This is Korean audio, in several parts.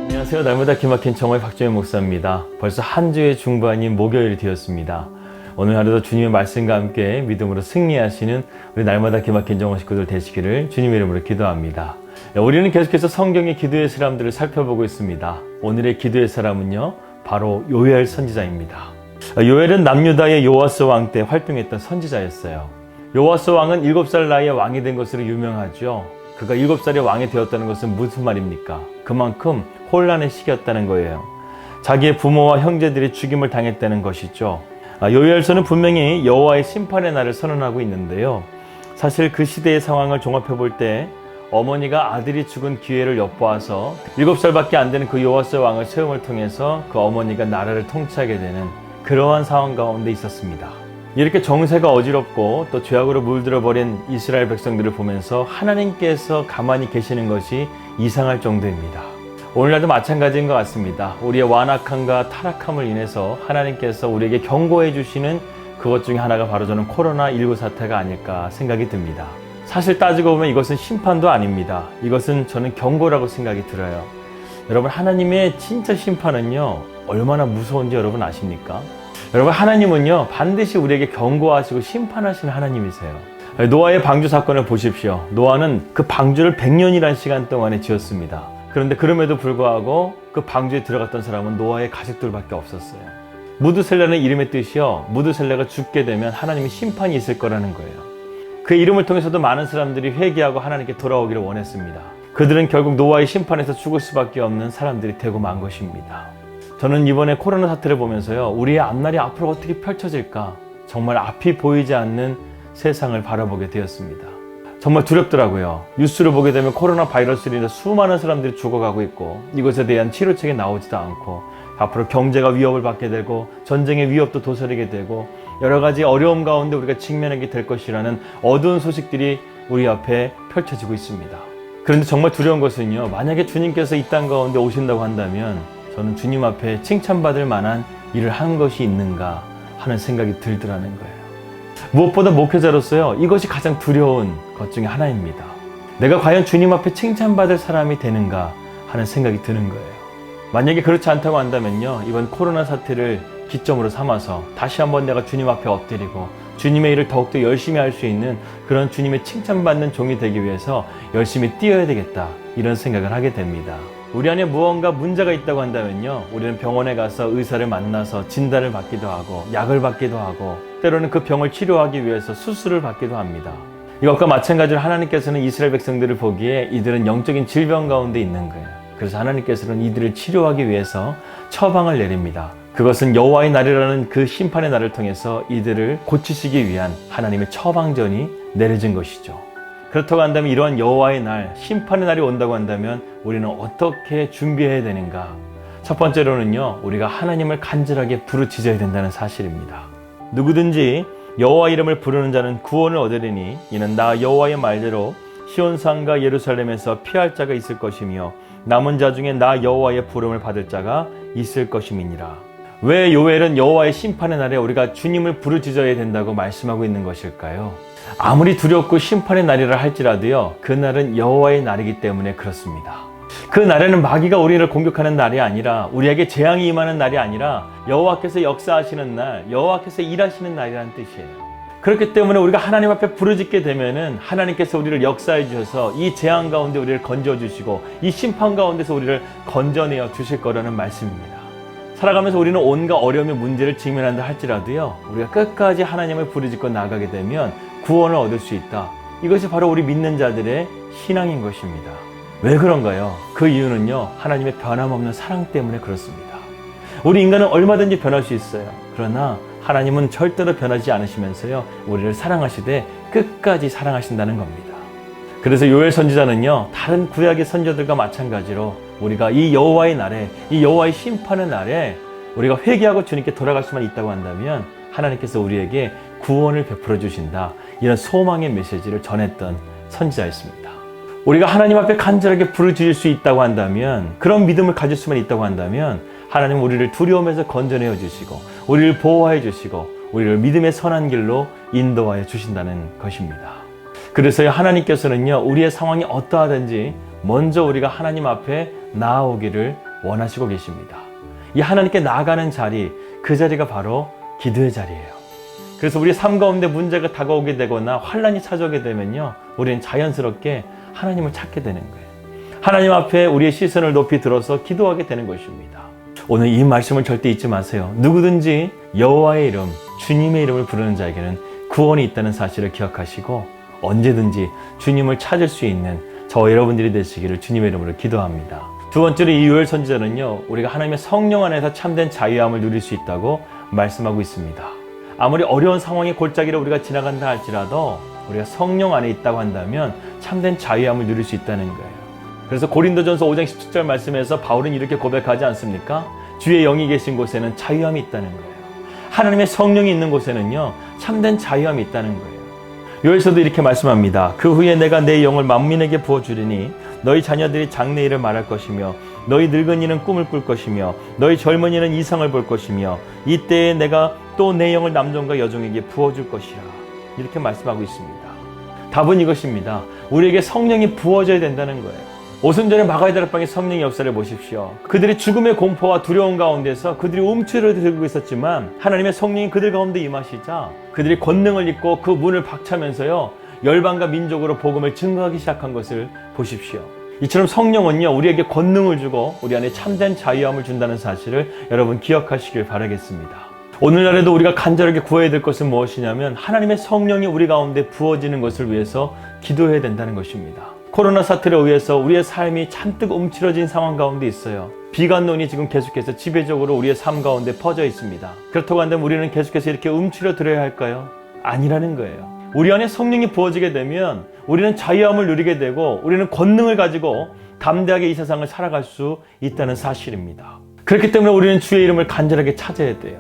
안녕하세요. 날마다 기막힌 정오의 박정현 목사입니다. 벌써 한 주의 중반인 목요일이 되었습니다. 오늘 하루도 주님의 말씀과 함께 믿음으로 승리하시는 우리 날마다 기막힌 정오 식구들 되시기를 주님의 이름으로 기도합니다. 우리는 계속해서 성경의 기도의 사람들을 살펴보고 있습니다. 오늘의 기도의 사람은요, 바로 요엘 선지자입니다. 요엘은 남유다의 요아스 왕 때 활동했던 선지자였어요. 요아스 왕은 7살 나이에 왕이 된 것으로 유명하죠. 그가 7살에 왕이 되었다는 것은 무슨 말입니까? 그만큼 혼란의 시기였다는 거예요. 자기의 부모와 형제들이 죽임을 당했다는 것이죠. 요엘서는 분명히 여호와의 심판의 날을 선언하고 있는데요. 사실 그 시대의 상황을 종합해 볼 때 어머니가 아들이 죽은 기회를 엿보아서 7살밖에 안 되는 그 요아스 왕을 세움을 통해서 그 어머니가 나라를 통치하게 되는 그러한 상황 가운데 있었습니다. 이렇게 정세가 어지럽고 또 죄악으로 물들어 버린 이스라엘 백성들을 보면서 하나님께서 가만히 계시는 것이 이상할 정도입니다. 오늘날도 마찬가지인 것 같습니다. 우리의 완악함과 타락함을 인해서 하나님께서 우리에게 경고해 주시는 그것 중에 하나가 바로 저는 코로나19 사태가 아닐까 생각이 듭니다. 사실 따지고 보면 이것은 심판도 아닙니다. 이것은 저는 경고라고 생각이 들어요. 여러분, 하나님의 진짜 심판은요, 얼마나 무서운지 여러분 아십니까? 여러분, 하나님은요, 반드시 우리에게 경고하시고 심판하시는 하나님이세요. 노아의 방주 사건을 보십시오. 노아는 그 방주를 100년이라는 시간 동안에 지었습니다. 그런데 그럼에도 불구하고 그 방주에 들어갔던 사람은 노아의 가족들밖에 없었어요. 무드셀라는 이름의 뜻이요, 무드셀라가 죽게 되면 하나님의 심판이 있을 거라는 거예요. 그 이름을 통해서도 많은 사람들이 회개하고 하나님께 돌아오기를 원했습니다. 그들은 결국 노아의 심판에서 죽을 수밖에 없는 사람들이 되고 만 것입니다. 저는 이번에 코로나 사태를 보면서요, 우리의 앞날이 앞으로 어떻게 펼쳐질까, 정말 앞이 보이지 않는 세상을 바라보게 되었습니다. 정말 두렵더라고요. 뉴스를 보게 되면 코로나 바이러스로 인해 수많은 사람들이 죽어가고 있고, 이것에 대한 치료책이 나오지도 않고, 앞으로 경제가 위협을 받게 되고, 전쟁의 위협도 도사리게 되고, 여러 가지 어려움 가운데 우리가 직면하게 될 것이라는 어두운 소식들이 우리 앞에 펼쳐지고 있습니다. 그런데 정말 두려운 것은요, 만약에 주님께서 이 땅 가운데 오신다고 한다면 저는 주님 앞에 칭찬받을 만한 일을 한 것이 있는가 하는 생각이 들더라는 거예요. 무엇보다 목회자로서요, 이것이 가장 두려운 것 중에 하나입니다. 내가 과연 주님 앞에 칭찬받을 사람이 되는가 하는 생각이 드는 거예요. 만약에 그렇지 않다고 한다면요, 이번 코로나 사태를 기점으로 삼아서 다시 한번 내가 주님 앞에 엎드리고 주님의 일을 더욱더 열심히 할 수 있는 그런 주님의 칭찬받는 종이 되기 위해서 열심히 뛰어야 되겠다, 이런 생각을 하게 됩니다. 우리 안에 무언가 문제가 있다고 한다면요, 우리는 병원에 가서 의사를 만나서 진단을 받기도 하고 약을 받기도 하고, 때로는 그 병을 치료하기 위해서 수술을 받기도 합니다. 이것과 마찬가지로 하나님께서는 이스라엘 백성들을 보기에 이들은 영적인 질병 가운데 있는 거예요. 그래서 하나님께서는 이들을 치료하기 위해서 처방을 내립니다. 그것은 여호와의 날이라는 그 심판의 날을 통해서 이들을 고치시기 위한 하나님의 처방전이 내려진 것이죠. 그렇다고 한다면 이러한 여호와의 날, 심판의 날이 온다고 한다면 우리는 어떻게 준비해야 되는가? 첫 번째로는요, 우리가 하나님을 간절하게 부르짖어야 된다는 사실입니다. 누구든지 여호와 이름을 부르는 자는 구원을 얻으리니 이는 나 여호와의 말대로 시온산과 예루살렘에서 피할 자가 있을 것이며 남은 자 중에 나 여호와의 부름을 받을 자가 있을 것임이니라. 왜 요엘은 여호와의 심판의 날에 우리가 주님을 부르짖어야 된다고 말씀하고 있는 것일까요? 아무리 두렵고 심판의 날이라 할지라도요, 그날은 여호와의 날이기 때문에 그렇습니다. 그 날에는 마귀가 우리를 공격하는 날이 아니라, 우리에게 재앙이 임하는 날이 아니라 여호와께서 역사하시는 날, 여호와께서 일하시는 날이라는 뜻이에요. 그렇기 때문에 우리가 하나님 앞에 부르짖게 되면은 하나님께서 우리를 역사해 주셔서 이 재앙 가운데 우리를 건져 주시고 이 심판 가운데서 우리를 건져내어 주실 거라는 말씀입니다. 살아가면서 우리는 온갖 어려움의 문제를 직면한다 할지라도요, 우리가 끝까지 하나님을 부르짖고 나가게 되면 구원을 얻을 수 있다. 이것이 바로 우리 믿는 자들의 신앙인 것입니다. 왜 그런가요? 그 이유는요, 하나님의 변함없는 사랑 때문에 그렇습니다. 우리 인간은 얼마든지 변할 수 있어요. 그러나 하나님은 절대로 변하지 않으시면서요, 우리를 사랑하시되 끝까지 사랑하신다는 겁니다. 그래서 요엘 선지자는요, 다른 구약의 선지자들과 마찬가지로 우리가 이 여호와의 날에, 이 여호와의 심판의 날에 우리가 회개하고 주님께 돌아갈 수만 있다고 한다면 하나님께서 우리에게 구원을 베풀어 주신다, 이런 소망의 메시지를 전했던 선지자였습니다. 우리가 하나님 앞에 간절하게 부르짖을 수 있다고 한다면, 그런 믿음을 가질 수만 있다고 한다면 하나님은 우리를 두려움에서 건져내어 주시고 우리를 보호하여 주시고 우리를 믿음의 선한 길로 인도하여 주신다는 것입니다. 그래서 하나님께서는요, 우리의 상황이 어떠하든지 먼저 우리가 하나님 앞에 나아오기를 원하시고 계십니다. 이 하나님께 나아가는 자리, 그 자리가 바로 기도의 자리예요. 그래서 우리 삶 가운데 문제가 다가오게 되거나 환난이 찾아오게 되면요, 우리는 자연스럽게 하나님을 찾게 되는 거예요. 하나님 앞에 우리의 시선을 높이 들어서 기도하게 되는 것입니다. 오늘 이 말씀을 절대 잊지 마세요. 누구든지 여호와의 이름, 주님의 이름을 부르는 자에게는 구원이 있다는 사실을 기억하시고 언제든지 주님을 찾을 수 있는 저와 여러분들이 되시기를 주님의 이름으로 기도합니다. 두 번째로 이 요엘 선지자는요, 우리가 하나님의 성령 안에서 참된 자유함을 누릴 수 있다고 말씀하고 있습니다. 아무리 어려운 상황의 골짜기를 우리가 지나간다 할지라도 우리가 성령 안에 있다고 한다면 참된 자유함을 누릴 수 있다는 거예요. 그래서 고린도전서 5장 17절 말씀에서 바울은 이렇게 고백하지 않습니까? 주의 영이 계신 곳에는 자유함이 있다는 거예요. 하나님의 성령이 있는 곳에는요, 참된 자유함이 있다는 거예요. 요엘서도 이렇게 말씀합니다. 그 후에 내가 내 영을 만민에게 부어주리니 너희 자녀들이 장래일을 말할 것이며 너희 늙은이는 꿈을 꿀 것이며 너희 젊은이는 이상을 볼 것이며 이때에 내가 또 내 영을 남종과 여종에게 부어줄 것이라. 이렇게 말씀하고 있습니다. 답은 이것입니다. 우리에게 성령이 부어져야 된다는 거예요. 오순절에 마가의 다락방의 성령의 역사를 보십시오. 그들이 죽음의 공포와 두려움 가운데서 그들이 움츠러 들고 있었지만 하나님의 성령이 그들 가운데 임하시자 그들이 권능을 입고 그 문을 박차면서요, 열방과 민족으로 복음을 증거하기 시작한 것을 보십시오. 이처럼 성령은요, 우리에게 권능을 주고 우리 안에 참된 자유함을 준다는 사실을 여러분 기억하시길 바라겠습니다. 오늘날에도 우리가 간절하게 구해야 될 것은 무엇이냐면 하나님의 성령이 우리 가운데 부어지는 것을 위해서 기도해야 된다는 것입니다. 코로나 사태로 의해서 우리의 삶이 잔뜩 움츠러진 상황 가운데 있어요. 비관론이 지금 계속해서 지배적으로 우리의 삶 가운데 퍼져 있습니다. 그렇다고 한다면 우리는 계속해서 이렇게 움츠러들어야 할까요? 아니라는 거예요. 우리 안에 성령이 부어지게 되면 우리는 자유함을 누리게 되고 우리는 권능을 가지고 담대하게 이 세상을 살아갈 수 있다는 사실입니다. 그렇기 때문에 우리는 주의 이름을 간절하게 찾아야 돼요.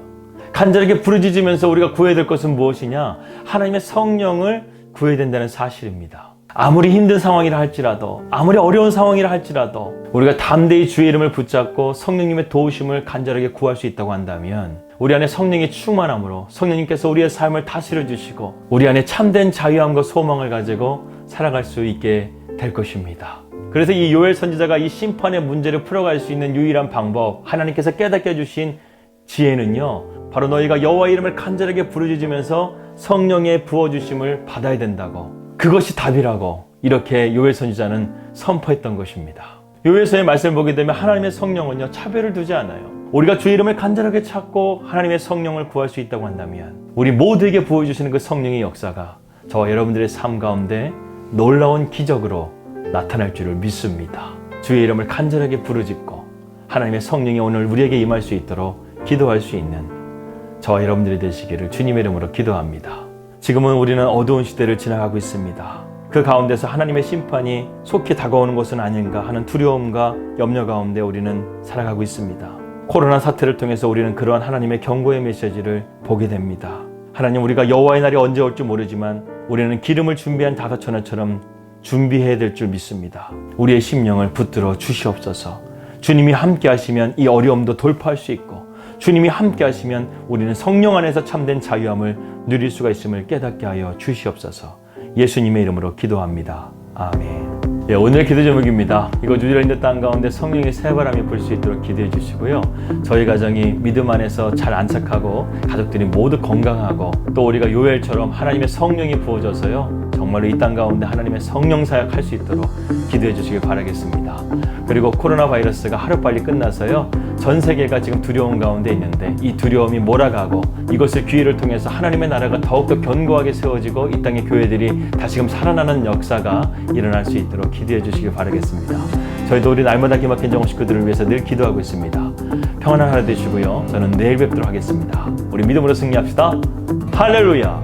간절하게 부르짖으면서 우리가 구해야 될 것은 무엇이냐? 하나님의 성령을 구해야 된다는 사실입니다. 아무리 힘든 상황이라 할지라도, 아무리 어려운 상황이라 할지라도 우리가 담대히 주의 이름을 붙잡고 성령님의 도우심을 간절하게 구할 수 있다고 한다면 우리 안에 성령의 충만함으로 성령님께서 우리의 삶을 다스려 주시고 우리 안에 참된 자유함과 소망을 가지고 살아갈 수 있게 될 것입니다. 그래서 이 요엘 선지자가 이 심판의 문제를 풀어갈 수 있는 유일한 방법, 하나님께서 깨닫게 해주신 지혜는요, 바로 너희가 여호와의 이름을 간절하게 부르짖으면서 성령의 부어주심을 받아야 된다고, 그것이 답이라고 이렇게 요엘 선지자는 선포했던 것입니다. 요엘서의 말씀을 보게 되면 하나님의 성령은요, 차별을 두지 않아요. 우리가 주의 이름을 간절하게 찾고 하나님의 성령을 구할 수 있다고 한다면 우리 모두에게 부어주시는 그 성령의 역사가 저와 여러분들의 삶 가운데 놀라운 기적으로 나타날 줄을 믿습니다. 주의 이름을 간절하게 부르짖고 하나님의 성령이 오늘 우리에게 임할 수 있도록 기도할 수 있는 저와 여러분들이 되시기를 주님의 이름으로 기도합니다. 지금은 우리는 어두운 시대를 지나가고 있습니다. 그 가운데서 하나님의 심판이 속히 다가오는 것은 아닌가 하는 두려움과 염려 가운데 우리는 살아가고 있습니다. 코로나 사태를 통해서 우리는 그러한 하나님의 경고의 메시지를 보게 됩니다. 하나님, 우리가 여호와의 날이 언제 올지 모르지만 우리는 기름을 준비한 다섯처녀처럼 준비해야 될 줄 믿습니다. 우리의 심령을 붙들어 주시옵소서. 주님이 함께 하시면 이 어려움도 돌파할 수 있고 주님이 함께 하시면 우리는 성령 안에서 참된 자유함을 누릴 수가 있음을 깨닫게 하여 주시옵소서. 예수님의 이름으로 기도합니다. 아멘. 오늘 기도 제목입니다. 이곳 유일한 있는 땅 가운데 성령의 새바람이 불 수 있도록 기도해 주시고요. 저희 가정이 믿음 안에서 잘 안착하고 가족들이 모두 건강하고 또 우리가 요엘처럼 하나님의 성령이 부어져서요, 정말로 이 땅 가운데 하나님의 성령 사역할 수 있도록 기도해 주시길 바라겠습니다. 그리고 코로나 바이러스가 하루빨리 끝나서요, 전 세계가 지금 두려움 가운데 있는데 이 두려움이 몰아가고 이것을 기회를 통해서 하나님의 나라가 더욱더 견고하게 세워지고 이 땅의 교회들이 다시금 살아나는 역사가 일어날 수 있도록 기도해 주시길 바라겠습니다. 저희도 우리 날마다 기막힌 정원 식구들을 위해서 늘 기도하고 있습니다. 평안한 하루 되시고요. 저는 내일 뵙도록 하겠습니다. 우리 믿음으로 승리합시다. 할렐루야.